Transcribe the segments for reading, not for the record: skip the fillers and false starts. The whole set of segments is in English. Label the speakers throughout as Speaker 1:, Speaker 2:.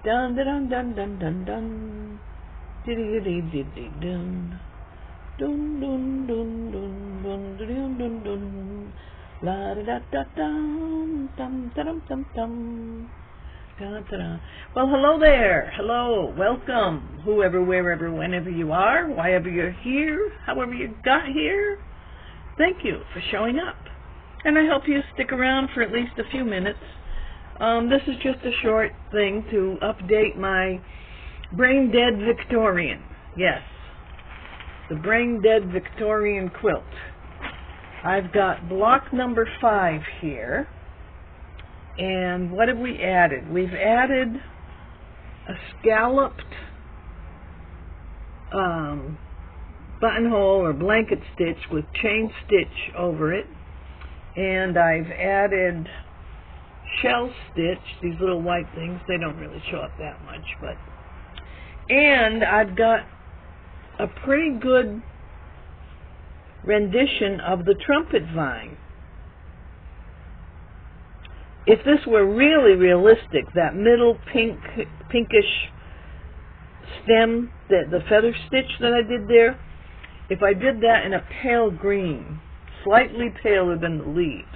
Speaker 1: Dun dun dun dun dun dun. Dun dun dun dun dun dun dun dun. La da da dum dum dum dum dum. Well, hello there. Hello, welcome, whoever, wherever, whenever you are, wherever you're here, however you got here. Thank you for showing up, and I hope you stick around for at least a few minutes. This is just a short thing to update my Braindead Victorian. Yes, the Braindead Victorian quilt. I've got block number 5 here, and what have we added? We've added a scalloped buttonhole or blanket stitch with chain stitch over it, and I've added shell stitch, these little white things. They don't really show up that much, but, and I've got a pretty good rendition of the trumpet vine. If this were really realistic, that middle pinkish stem, the feather stitch that I did there, if I did that in a pale green, slightly paler than the leaves,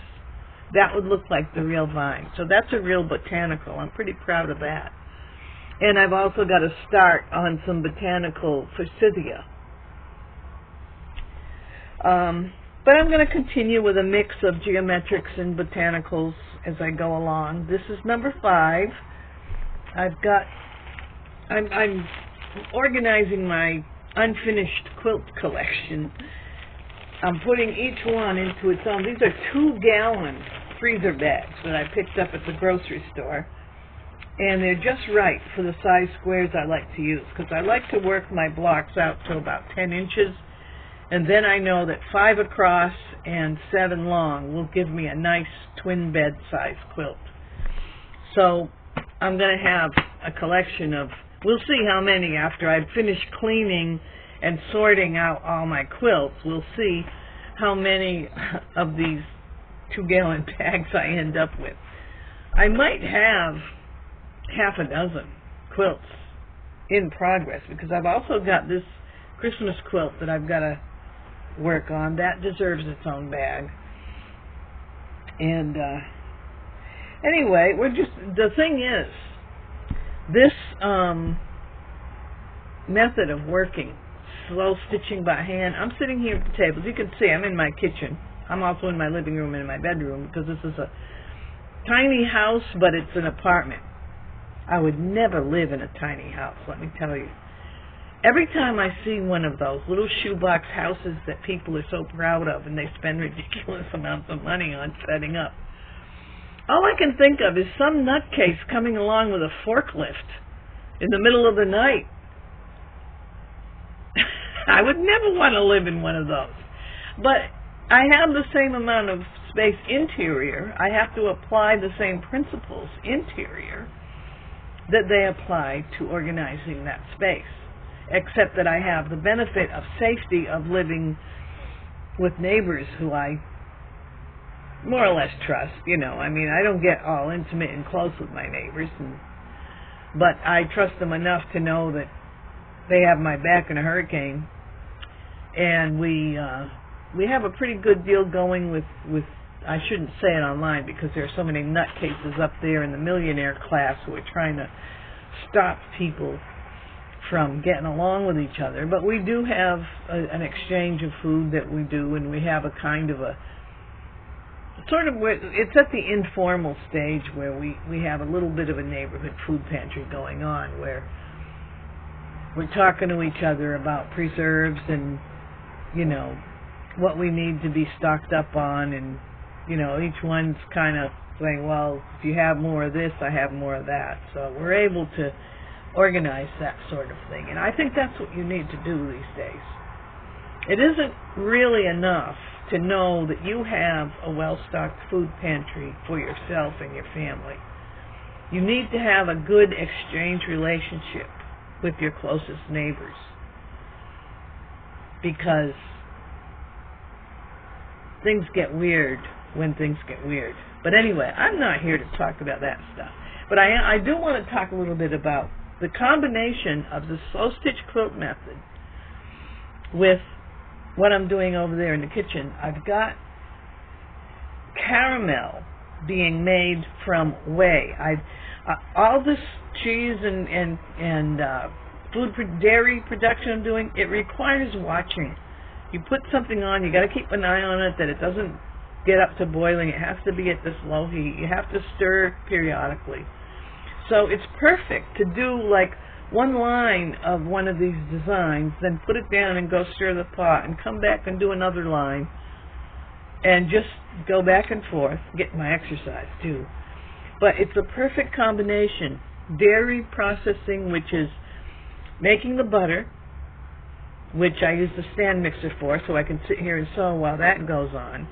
Speaker 1: that would look like the real vine. So that's a real botanical. I'm pretty proud of that. And I've also got a start on some botanical forsythia. But I'm going to continue with a mix of geometrics and botanicals as I go along. This is number 5. I'm organizing my unfinished quilt collection. I'm putting each one into its own. These are 2-gallon freezer bags that I picked up at the grocery store, and they're just right for the size squares I like to use, because I like to work my blocks out to about 10 inches, and then I know that 5 across and 7 long will give me a nice twin bed size quilt. So I'm going to have a collection of, we'll see how many after I've finished cleaning and sorting out all my quilts. We'll see how many of these 2-gallon bags I end up with. I might have half a dozen quilts in progress, because I've also got this Christmas quilt that I've got to work on. That deserves its own bag. And anyway, the thing is, this method of working, slow stitching by hand, I'm sitting here at the table. As you can see, I'm in my kitchen. I'm also in my living room and in my bedroom, because this is a tiny house, but it's an apartment. I would never live in a tiny house, let me tell you. Every time I see one of those little shoebox houses that people are so proud of and they spend ridiculous amounts of money on setting up, all I can think of is some nutcase coming along with a forklift in the middle of the night. I would never want to live in one of those. But I have the same amount of space interior. I have to apply the same principles interior that they apply to organizing that space, except that I have the benefit of safety of living with neighbors who I more or less trust. You know, I mean, I don't get all intimate and close with my neighbors, but I trust them enough to know that they have my back in a hurricane. And we have a pretty good deal going with I shouldn't say it online, because there are so many nutcases up there in the millionaire class who are trying to stop people from getting along with each other. But we do have an exchange of food that we do, and we have a kind of a sort of, it's at the informal stage where we have a little bit of a neighborhood food pantry going on, where we're talking to each other about preserves and, you know, what we need to be stocked up on, and, you know, each one's kind of saying, well, if you have more of this, I have more of that. So we're able to organize that sort of thing, and I think that's what you need to do these days. It isn't really enough to know that you have a well-stocked food pantry for yourself and your family. You need to have a good exchange relationship with your closest neighbors, because things get weird when things get weird. But anyway, I'm not here to talk about that stuff. But I do want to talk a little bit about the combination of the slow stitch quilt method with what I'm doing over there in the kitchen. I've got caramel being made from whey. All this cheese and dairy production I'm doing, it requires watching. You put something on, you got to keep an eye on it that it doesn't get up to boiling. It has to be at this low heat. You have to stir periodically. So it's perfect to do like one line of one of these designs, then put it down and go stir the pot, and come back and do another line, and just go back and forth, get my exercise too. But it's a perfect combination. Dairy processing, which is making the butter, which I use the stand mixer for, so I can sit here and sew while that goes on.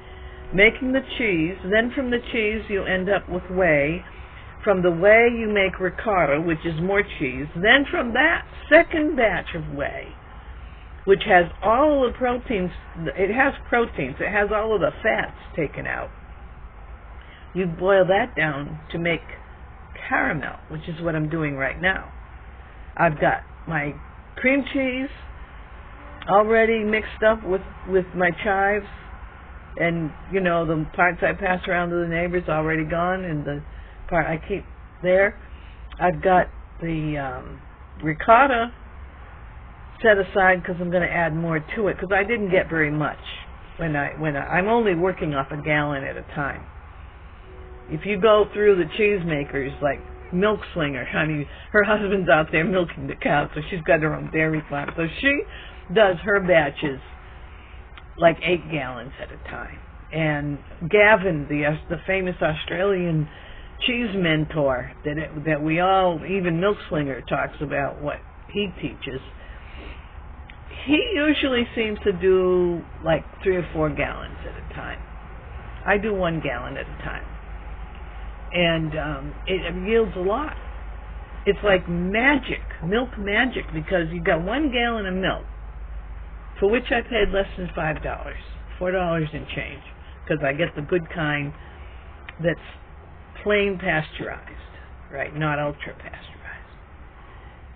Speaker 1: Making the cheese, then from the cheese you end up with whey. From the whey you make ricotta, which is more cheese. Then from that second batch of whey, which has all the proteins, it has proteins, it has all of the fats taken out. You boil that down to make caramel, which is what I'm doing right now. I've got my cream cheese already mixed up with my chives, and you know, the parts I pass around to the neighbors already gone, and the part I keep there. I've got the ricotta set aside because I'm going to add more to it, because I didn't get very much I'm only working off a gallon at a time. If you go through the cheesemakers like Milk Slinger, honey, her husband's out there milking the cow, so she's got her own dairy farm, so she does her batches like 8 gallons at a time. And Gavin, the famous Australian cheese mentor that we all, even Milk Slinger talks about what he teaches, he usually seems to do like 3 or 4 gallons at a time. I do 1 gallon at a time, and it yields a lot. It's like magic, milk magic, because you got 1 gallon of milk, for which I paid less than $5, $4 and change, because I get the good kind that's plain pasteurized, right, not ultra pasteurized.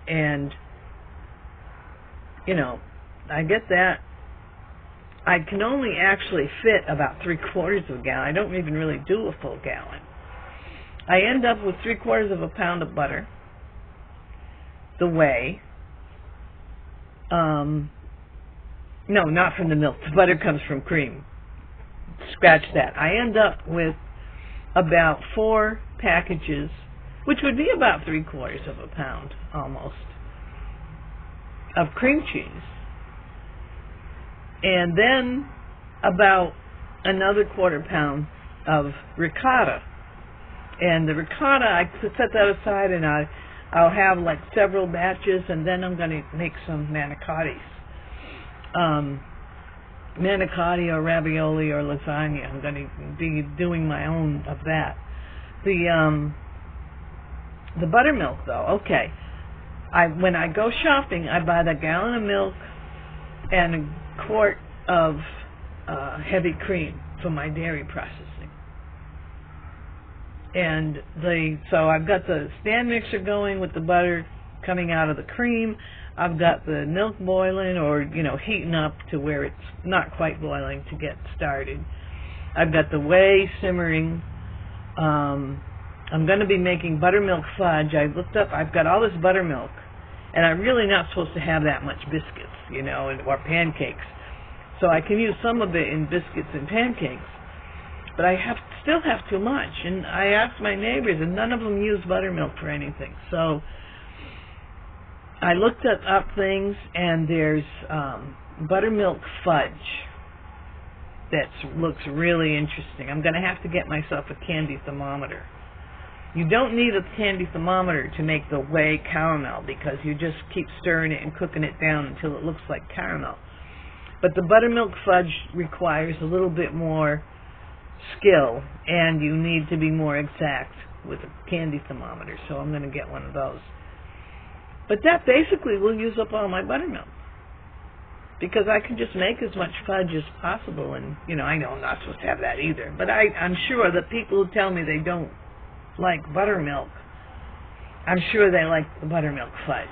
Speaker 1: And you know, I get that. I can only actually fit about 3/4 of a gallon. I don't even really do a full gallon. I end up with 3/4 of a pound of butter, the whey. No, not from the milk. The butter comes from cream. Scratch that. I end up with about 4 packages, which would be about 3/4 of a pound almost, of cream cheese, and then about another 1/4 pound of ricotta. And the ricotta, I set that aside, and I'll have like several batches, and then I'm going to make some manicottis. Manicotti or ravioli or lasagna. I'm going to be doing my own of that. The buttermilk, though, okay. When I go shopping, I buy the gallon of milk and a quart of heavy cream for my dairy processing. And so I've got the stand mixer going with the butter coming out of the cream. I've got the milk boiling, or heating up to where it's not quite boiling to get started. I've got the whey simmering. I'm going to be making buttermilk fudge. I looked up, I've got all this buttermilk, and I'm really not supposed to have that much biscuits, or pancakes. So I can use some of it in biscuits and pancakes, but I still have too much. And I asked my neighbors, and none of them use buttermilk for anything. So I looked up things, and there's buttermilk fudge that looks really interesting. I'm going to have to get myself a candy thermometer. You don't need a candy thermometer to make the whey caramel, because you just keep stirring it and cooking it down until it looks like caramel. But the buttermilk fudge requires a little bit more skill, and you need to be more exact with a candy thermometer, so I'm going to get one of those. But that basically will use up all my buttermilk, because I can just make as much fudge as possible, and I know I'm not supposed to have that either, but I'm sure that people who tell me they don't like buttermilk I'm sure they like the buttermilk fudge.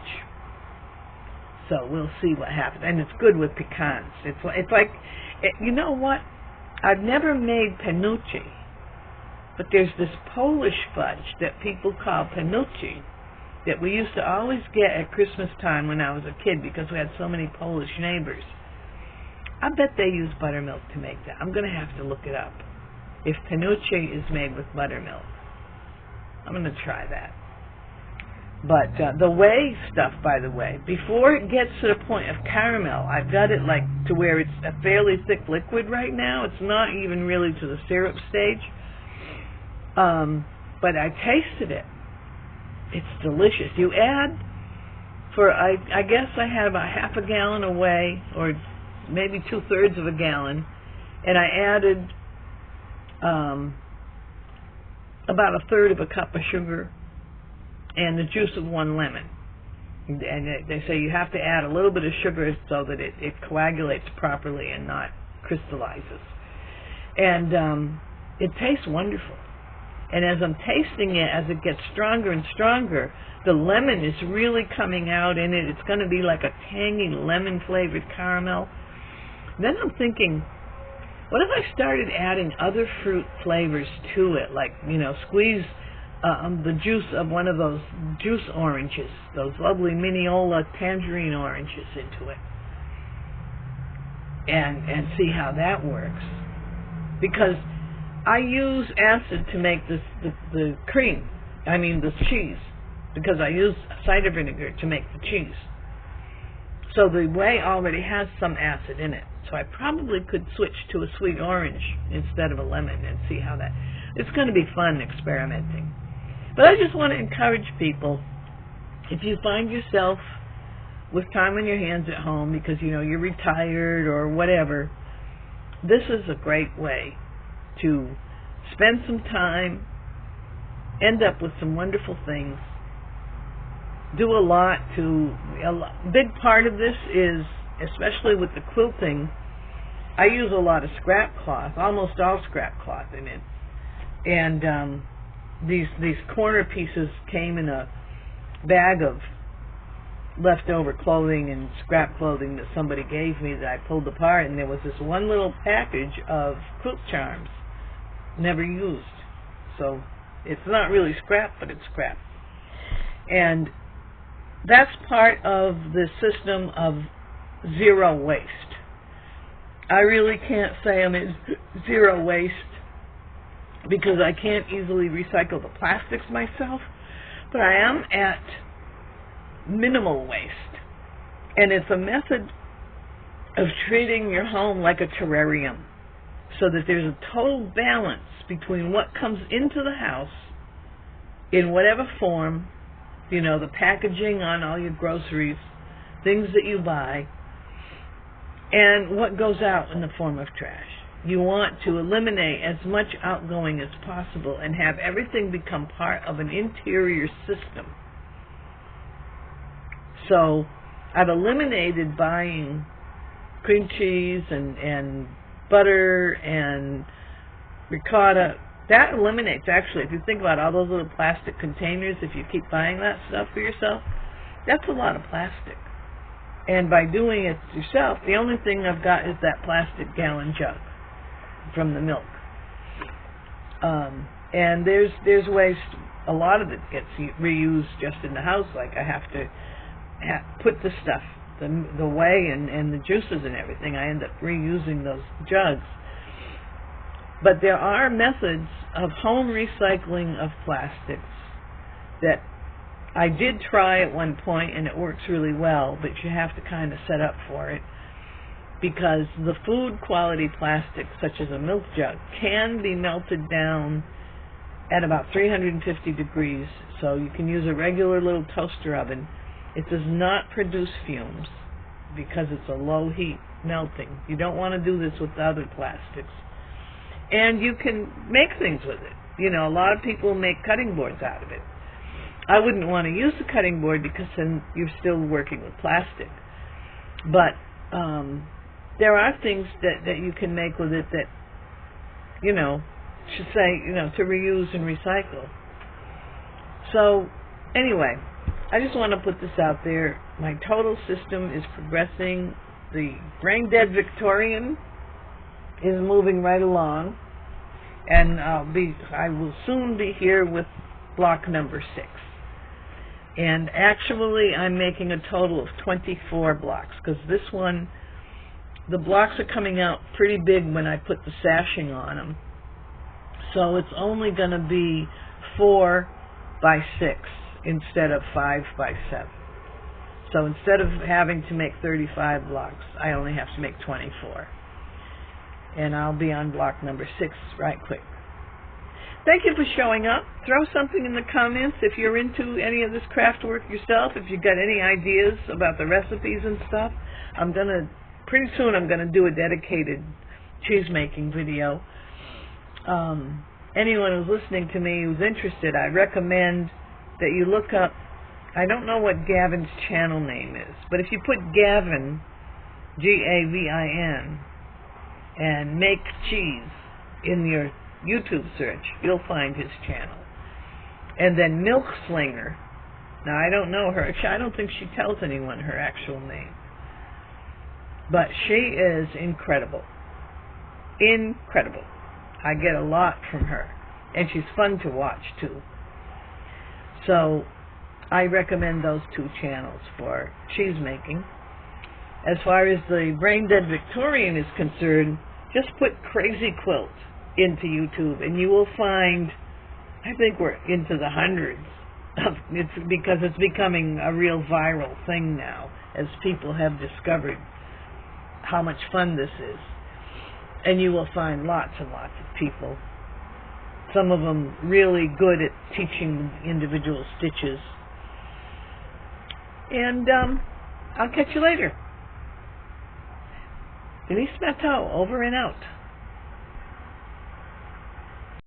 Speaker 1: So we'll see what happens. And it's good with pecans. It's like, you know what? I've never made penuche, but there's this Polish fudge that people call penuche that we used to always get at Christmas time when I was a kid because we had so many Polish neighbors. I bet they use buttermilk to make that. I'm going to have to look it up. If penuche is made with buttermilk, I'm going to try that. But the whey stuff, by the way, before it gets to the point of caramel, I've got it like to where it's a fairly thick liquid right now. It's not even really to the syrup stage. But I tasted it. It's delicious. You add, I guess I had about half a gallon of whey, or maybe 2/3 of a gallon, and I added about 1/3 of a cup of sugar and the juice of 1 lemon. And they say you have to add a little bit of sugar so that it coagulates properly and not crystallizes. And it tastes wonderful. And as I'm tasting it, as it gets stronger and stronger, the lemon is really coming out in it. It's going to be like a tangy lemon-flavored caramel. Then I'm thinking, what if I started adding other fruit flavors to it, like, squeeze the juice of one of those juice oranges, those lovely Mineola tangerine oranges into it, and see how that works. Because I use acid to make the cream, the cheese, because I use cider vinegar to make the cheese. So the whey already has some acid in it. So I probably could switch to a sweet orange instead of a lemon and see how that... It's going to be fun experimenting. But I just want to encourage people, if you find yourself with time on your hands at home because, you're retired or whatever, this is a great way to spend some time, end up with some wonderful things, do a lot to... A big part of this is, especially with the quilting, I use a lot of scrap cloth, almost all scrap cloth in it. And these corner pieces came in a bag of leftover clothing and scrap clothing that somebody gave me that I pulled apart, and there was this one little package of quilt charms, never used. So it's not really scrap, but it's scrap. And that's part of the system of zero waste. I really can't say I'm at zero waste because I can't easily recycle the plastics myself, but I am at minimal waste. And it's a method of treating your home like a terrarium so that there's a total balance between what comes into the house in whatever form, the packaging on all your groceries, things that you buy, and what goes out in the form of trash. You want to eliminate as much outgoing as possible and have everything become part of an interior system. So I've eliminated buying cream cheese and butter and ricotta. That eliminates, actually, if you think about all those little plastic containers, if you keep buying that stuff for yourself, that's a lot of plastic. And by doing it yourself, the only thing I've got is that plastic gallon jug from the milk. And there's waste. A lot of it gets reused just in the house. Like I have to put the stuff, the whey and the juices and everything. I end up reusing those jugs. But there are methods of home recycling of plastics that I did try at one point, and it works really well, but you have to kind of set up for it, because the food quality plastics, such as a milk jug, can be melted down at about 350 degrees, so you can use a regular little toaster oven. It does not produce fumes because it's a low heat melting. You don't want to do this with other plastics. And you can make things with it. A lot of people make cutting boards out of it. I wouldn't want to use the cutting board because then you're still working with plastic. But there are things that you can make with it that, should say, to reuse and recycle. So Anyway, I just want to put this out there. My total system is progressing. The Braindead Victorian is moving right along, and I will soon be here with block number 6. And actually, I'm making a total of 24 blocks, because this one, the blocks are coming out pretty big when I put the sashing on them. So it's only going to be 4 by 6 instead of 5 by 7. So instead of having to make 35 blocks, I only have to make 24. And I'll be on block number 6 right quick. Thank you for showing up. Throw something in the comments if you're into any of this craft work yourself, if you've got any ideas about the recipes and stuff. Pretty soon I'm going to do a dedicated cheese making video. Anyone who's listening to me who's interested, I recommend that you look up, I don't know what Gavin's channel name is, but if you put Gavin, Gavin, and make cheese in your YouTube search, you'll find his channel. And then Milk Slinger. Now, I don't know her. I don't think she tells anyone her actual name. But she is incredible. Incredible. I get a lot from her. And she's fun to watch, too. So, I recommend those 2 channels for cheese making. As far as the Braindead Victorian is concerned, just put Crazy Quilt into YouTube, and you will find, I think we're into the hundreds. Because it's becoming a real viral thing now, as people have discovered how much fun this is. And you will find lots and lots of people, some of them really good at teaching individual stitches. And I'll catch you later. Feliz Natal, over and out.